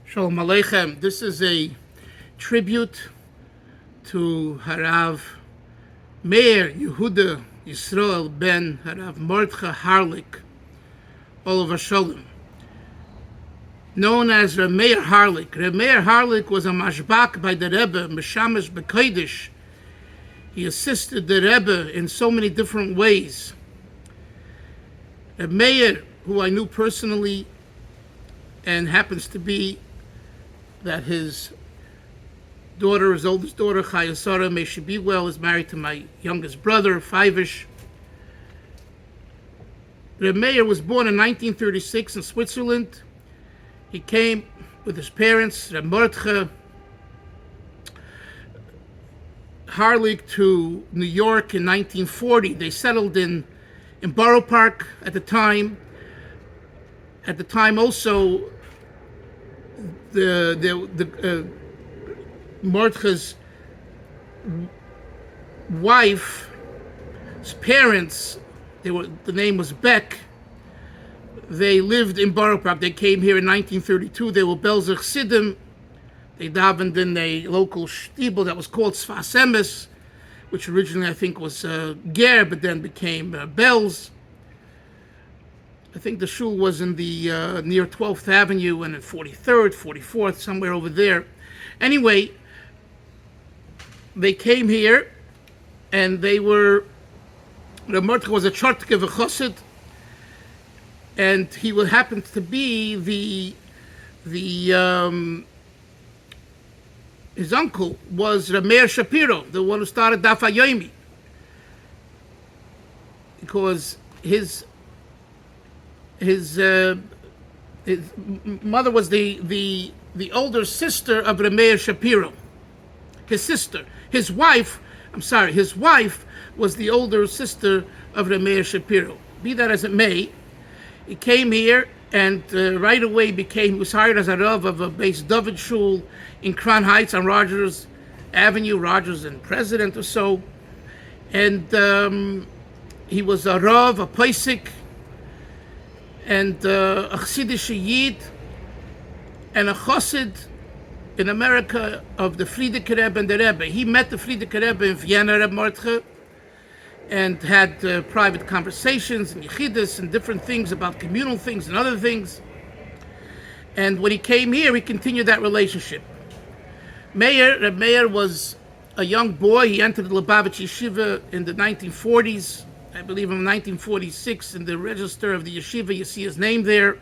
Shalom Aleichem. This is a tribute to Harav Meir Yehuda Yisrael ben Harav Mordechai Harlik, Oliver Shalom, known as R Meir Harlik. R Meir Harlik was a mashbak by the Rebbe Meshamesh B'Kodesh. He assisted the Rebbe in so many different ways. R Meir, who I knew personally, and happens to be that his daughter, his oldest daughter, Chayasara, may she be well, is married to my youngest brother, Fivish. Rebbe Meir was born in 1936 in Switzerland. He came with his parents, Reb Mordechai Harlik, to New York in 1940. They settled in Borough Park at the time. At the time also, Mordechai's wife's parents, the name was Beck. They lived in Borough Park. They came here in 1932. They were Belzer Chassidim. They davened in a local shtibel that was called Sfas Emes, which originally I think was Ger, but then became Belz. I think the shul was in the near 12th Avenue and at 43rd, 44th, somewhere over there. Anyway, they came here, and they were, the Mordechai was a Chartke v'Chassid, and he would happen to be his uncle was R Meir Shapiro, the one who started Daf yomi, because his mother was the older sister of R Meir Shapiro. His sister, his wife was the older sister of R Meir Shapiro. Be that as it may, he came here and right away he was hired as a Rav of a Beis David Shul in Crown Heights on Rogers Avenue, Rogers and President or so. And he was a Rav, a Paisik, and a Chassidish Yid, and a Chassid in America of the Frierdiker Rebbe and the Rebbe. He met the Frierdiker Rebbe in Vienna, Rebbe Mordechai, and had private conversations and yichidus and different things about communal things and other things. And when he came here, he continued that relationship. Rebbe Meir was a young boy. He entered the Lubavitch Yeshiva in the 1940s. I believe in 1946, in the register of the yeshiva, you see his name there.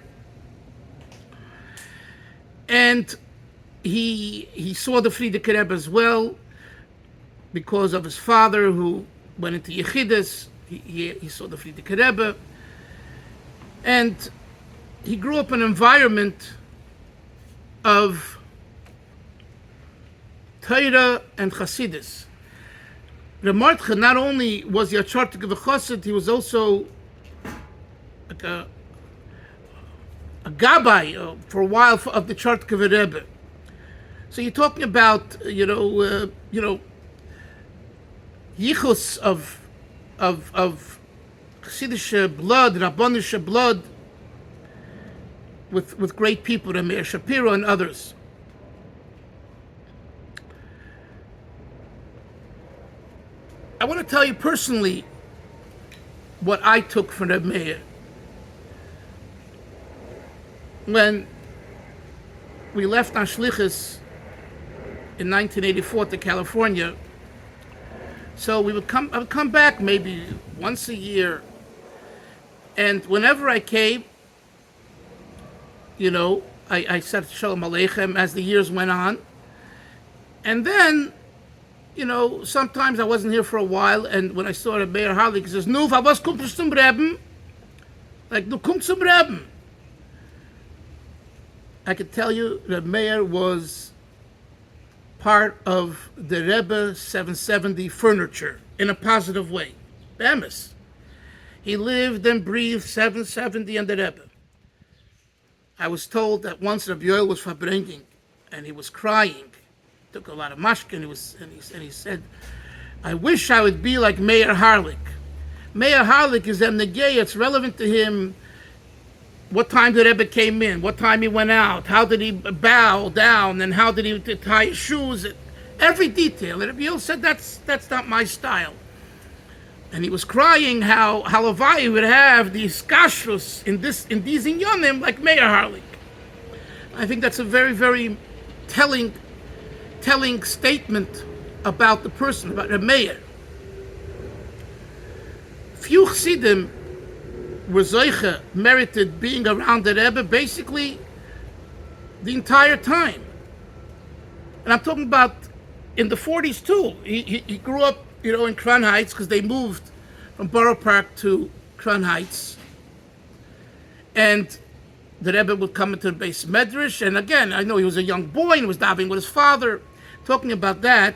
And he saw the Frierdiker Rebbe as well because of his father, who went into Yechidus. He saw the Frierdiker Rebbe. And he grew up in an environment of Torah and Chassidus. Reb Mordechai, not only was he a Chartke v'Chassid, he was also like a gabbai for a while of the Chartke v'Rebbe. So you're talking about yichus of Chassidish blood, Rabbanish blood, with great people, R Meir Shapiro and others. I want to tell you personally what I took from Rebbe Meir. When we left on Shlichus in 1984 to California, so I would come back maybe once a year, and whenever I came, I said Shalom Aleichem as the years went on, and then sometimes I wasn't here for a while, and when I saw Rebbe Meir Harlik, he says, "Nu, was kommst zum Rebbe?" Like, "Du kommst zum Rebbe." I could tell you, Rebbe Meir was part of the Rebbe 770 furniture in a positive way. Bemis. He lived and breathed 770 and the Rebbe. I was told that once Rabbi Yoel was farbringing, and he was crying. Took a lot of mashkin, and he said, "I wish I would be like Meir Harlik." Meir Harlik is Emnegei. It's relevant to him what time the Rebbe came in, what time he went out, how did he bow down, and how did he tie his shoes, every detail. And Rebbe said, that's not my style. And he was crying how Halavai would have these kashrus in these inyonim like Meir Harlik. I think that's a very, very telling statement about the person, about Rebbe Meir. Few chassidim were zoiche, merited being around the Rebbe basically the entire time. And I'm talking about in the 40s too. He grew up, in Crown Heights, because they moved from Borough Park to Crown Heights. And the Rebbe would come into the base medrash, and again, I know he was a young boy and was davening with his father. Talking about that,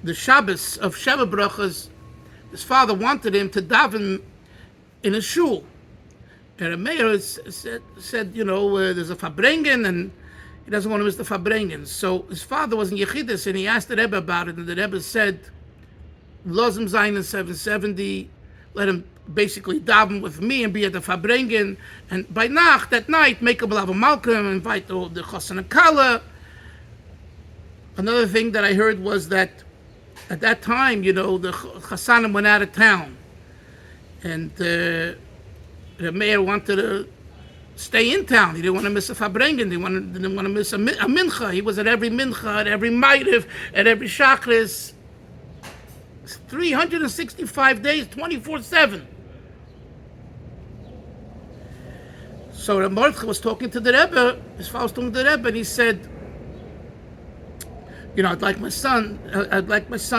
the Shabbos of Sheva Brachas, his father wanted him to daven in a shul. And Meir said, there's a Fabrengen, and he doesn't want to miss the Fabrengen. So his father was in Yechidus, and he asked the Rebbe about it, and the Rebbe said, Lozim Zayin in 770, let him basically daven with me and be at the Fabrengen, and by Nacht, that night, make a B'lava Malcolm, invite the Chosan and Kala. Another thing that I heard was that at that time, the Chassanim went out of town, and the Meir wanted to stay in town. He didn't want to miss a Fabrengen. He didn't want to miss a mincha. He was at every mincha, at every ma'ariv, at every shachris. 365 days, 24/7. So the Mordechai was talking to the Rebbe. His father was talking to the Rebbe, and he said, I'd like my son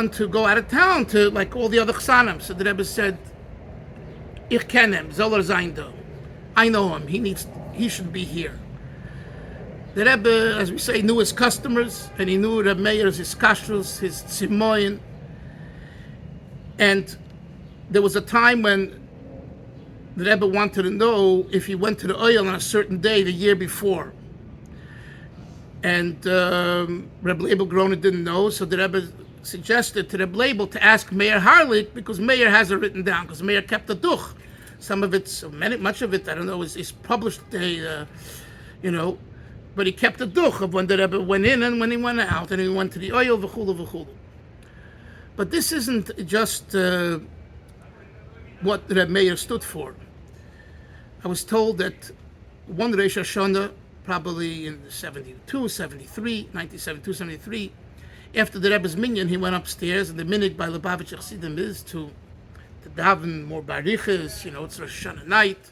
to go out of town to like all the other chsanim. So the Rebbe said, Ich ken him, soll sein da. I know him. He should be here. The Rebbe, as we say, knew his customers, and he knew Reb Meir's, his kashrus, his tzimoyin. And there was a time when the Rebbe wanted to know if he went to the oil on a certain day the year before. And Rebbe Leibel Grona didn't know, so the Rebbe suggested to Rebbe Leibel to ask Meir Harlik, because Meir has it written down, because Meir kept the duch. Some of it, much of it, I don't know, is published, but he kept the duch of when the Rebbe went in and when he went out, and he went to the oil, v'chulu, v'chulu. But this isn't just what Rebbe Meir stood for. I was told that one Rosh Hashanah, probably in 1972, 73, after the Rebbe's minyan, he went upstairs, and the minhag by Lubavitch Chassidim is to daven more bariches, it's Rosh Hashanah night.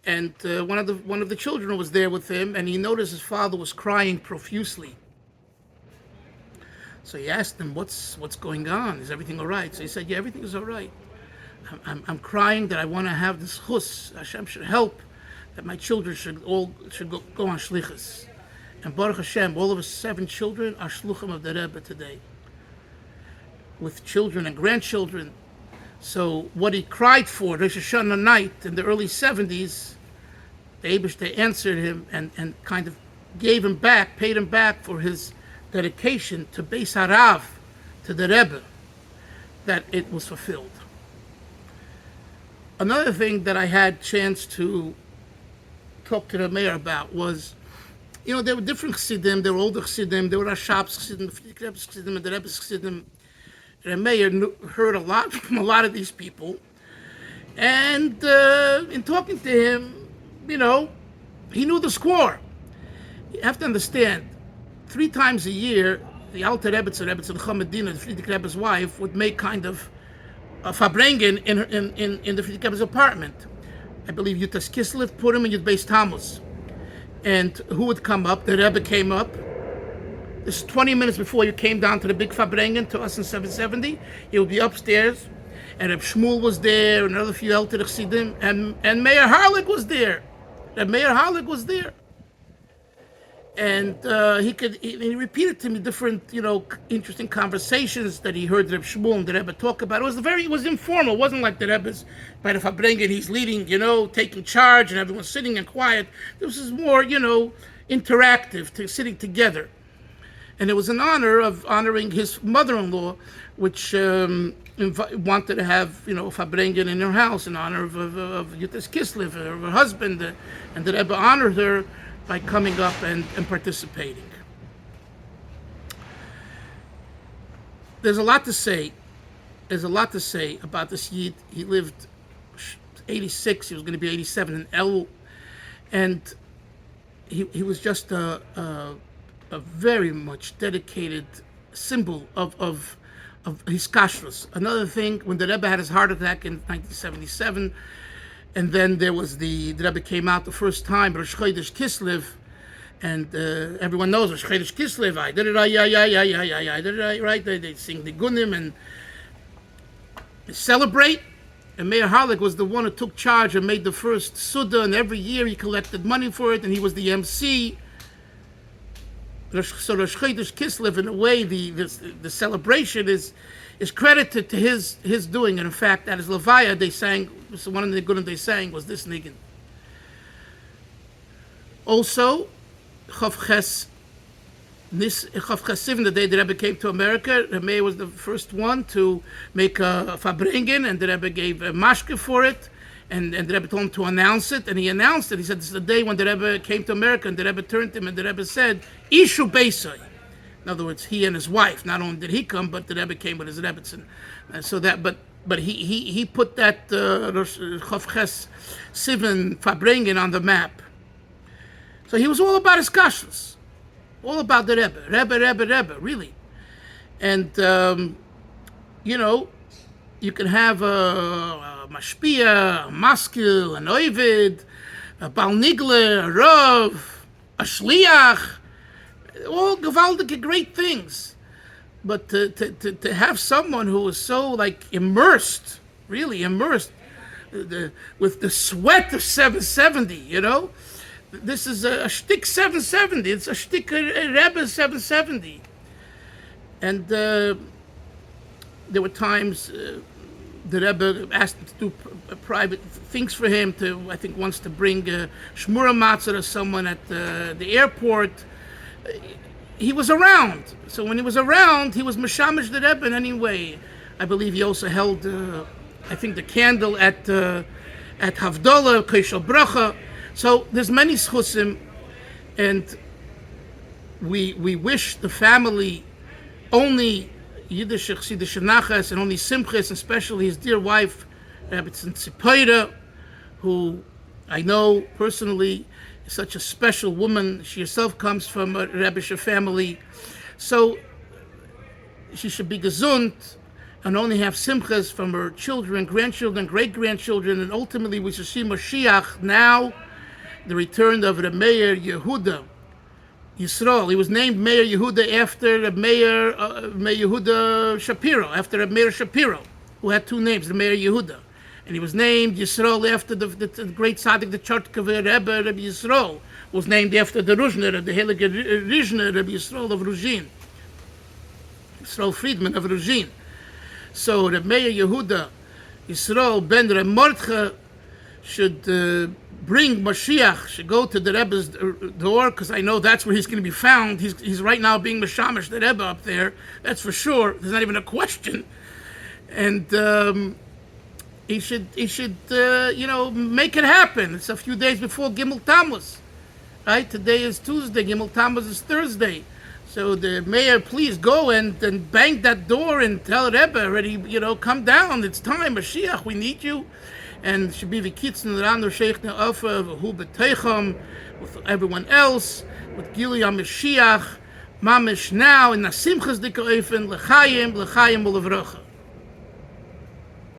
And one of the children was there with him, and he noticed his father was crying profusely. So he asked him, what's going on? Is everything all right? So he said, yeah, everything is all right. I'm crying that I want to have this chus. Hashem should help that my children should go on shlichus. And Baruch Hashem, all of his 7 children are shluchim of the Rebbe today, with children and grandchildren. So what he cried for Rosh Hashanah night in the early 70s, the Eibishter answered him and kind of paid him back for his dedication to Beis Harav, to the Rebbe, that it was fulfilled. Another thing that I had chance to talk to the mayor about was, there were different chassidim, there were older chassidim, there were Rashab's chassidim, the Rebbe's chassidim, and the Rebbe's chassidim. The mayor heard a lot from a lot of these people, and in talking to him, he knew the score. You have to understand, 3 times a year, the Alter Rebbe, the Chamadina, the Friedrich Rebbe's wife, would make kind of a Fabrengen in the Friedrich Rebbe's apartment. I believe Yutas Kislev put him in Yud Beis Tammuz. And who would come up? The Rebbe came up. This is 20 minutes before you came down to the big Fabrengen to us in 770. He would be upstairs, and Reb Shmuel was there, and another few Alter Chassidim, and Meir Harlik was there. Meir Harlik was there. And he repeated to me different, interesting conversations that he heard Reb Shmuel and the Rebbe talk about. It was informal. It wasn't like the Rebbe's by the Fabrengen, he's leading, taking charge, and everyone's sitting and quiet. This is more, interactive, sitting together. And it was an honor of honoring his mother-in-law, which, wanted to have, Fabrengen in her house in honor of Yutas Kislev, her husband, and the Rebbe honored her by coming up and participating. There's a lot to say. There's a lot to say about this Yid. He lived 86. He was going to be 87 in Elul, and he was just a very much dedicated symbol of his kashrus. Another thing, when the Rebbe had his heart attack in 1977, and then there was the Rebbe came out the first time, Rosh Chodesh Kislev, and everyone knows Rosh Chodesh Kislev. I did it, I did it right. They sing the Gunim and celebrate. And Meir Harlik was the one who took charge and made the first Suda, and every year he collected money for it, and he was the MC. So Rosh Chodesh Kislev, in a way, the celebration is credited to his doing. And in fact, at his Levaya, they sang, so one of the Gunim they sang was this Nigun. Also, Chav Ches Sivan, the day the Rebbe came to America, R Meir was the first one to make a Fabrengen, and the Rebbe gave a mashke for it, and the Rebbe told him to announce it, and he announced it. He said, this is the day when the Rebbe came to America, and the Rebbe turned to him, and the Rebbe said, Ishu Beisai. In other words, he and his wife, not only did he come, but the Rebbe came with his Rebbetzin. But he put that Chav Ches Sivan Fabrengen on the map. So he was all about his kashrus. All about the Rebbe, really. And, you can have a Mashpia, a Maskil, an Ovid, a Bal Nigler, a Rav, a Shliach, all gewaldige great things. But to have someone who is so, immersed, really immersed, with the sweat of 770, this is a shtick 770. It's a shtick Rebbe 770. And there were times the Rebbe asked him to do private things for him. I think once to bring Shmura Matzah to someone at the airport. He was around. So when he was around, he was Meshamesh the Rebbe in any way. I believe he also held, the candle at Havdalah, Keshal Bracha. So there's many schusim, and we wish the family only Yiddish Nachas and only Simchas, especially his dear wife, Rabbi Tzipayra, who I know personally is such a special woman. She herself comes from a Rebbeisher family, so she should be gesund and only have simchas from her children, grandchildren, great-grandchildren, and ultimately we should see Mashiach now. The return of R Meir Yehuda Yisrael. He was named Meir Yehuda after R Meir Yehuda Shapiro, after R Meir Shapiro, who had two names, R Meir Yehuda. And he was named Yisrael after the great tzaddik, the Chartkaver Rebbe Rebbe Yisrael, was named after the Ruzhner, the Heilige Ruzhner Rebbe Yisrael of Ruzhin, Yisrael Friedman of Ruzhin. So R Meir Yehuda Yisrael ben Reb Mordcha should bring Mashiach, should go to the Rebbe's door, because I know that's where he's going to be found. He's right now being Meshamesh the Rebbe up there. That's for sure. There's not even a question. And he should make it happen. It's a few days before Gimel Tammuz, right? Today is Tuesday. Gimel Tammuz is Thursday. So the mayor, please go and bang that door and tell Rebbe already, come down. It's time, Mashiach. We need you. And should be the kitzn around Sheikh Ne'afa, who beteicham, with everyone else, with Gili HaMashiach, Mamish now, in Nasimchas Dikoifen, L'chaim, L'chaim, U'levrocha.